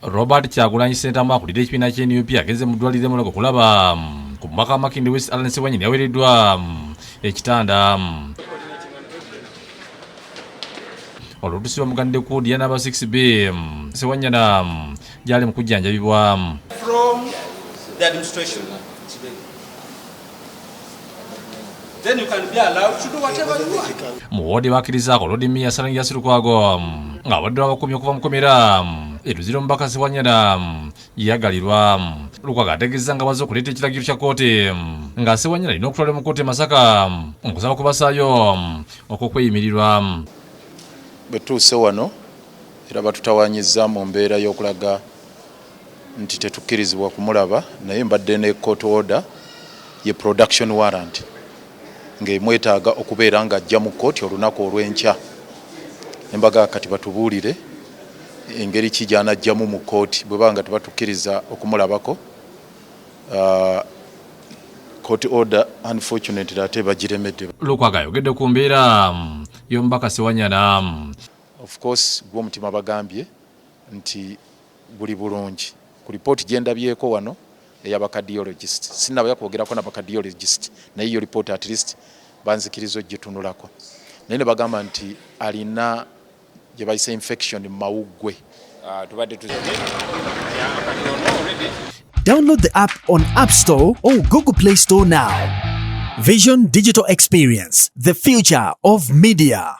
Robert Kyagulanyi Ssentamu akulira ekibiina ky'NUP ageze mu ddwaliro e Mulago kulaba ku mubaka wa Makindye West Allan Ssewanyana yaweereddwa ekitanda. Olutuusi bamugannde ku Diana aba 6B Ssewanyana gy'ali mu kujjanjabibwa. From the administration. Then you can be allowed to do whatever you want. Mu wodi bakkirizaako Lodimia Salangira Sirukwago ng'abadde abakuumi okuva mu komera eruzira omubaka Ssewanyana yagalirwa. Lukwago ategeezezza nga bazze okuleeta ekiragiro kya kkooti nga Ssewanyana alina okutwala mu kkooti e Masaka okusaba kubasaayo okw'okweyimirirwa. Bwe tuuse wano era batutawaanyizza mu mbeera y'okulaga nti tetukkirizibwa kumulaba, naye mbadde ne court order ye production warrant ng'emwetaaga okubeera ng'ajja mu kkooti olunaku olw'enkya. Embaga kati batubuulire engeri ki gy'anajjamu mu kkooti bwe banga tebatukkiriza okumulabako. Court order unfortunately ate bagiremedde. Lukwago ayogedde ku mbeera y'omubaka Ssewanyana. Of course gw'omutima bagambye nti buli bulungi ku lipooti gye ndabyeko wano ey'abacardiologist, sinnaba yakwogerako n'abacardiologist naye iyo lipooti at least banzikiriza oggitunulako, naye ne bagamba nti alina gye bayise infection mu mawuggwe. Download the app on App Store or Google Play Store now. Vision Digital Experience, the future of media.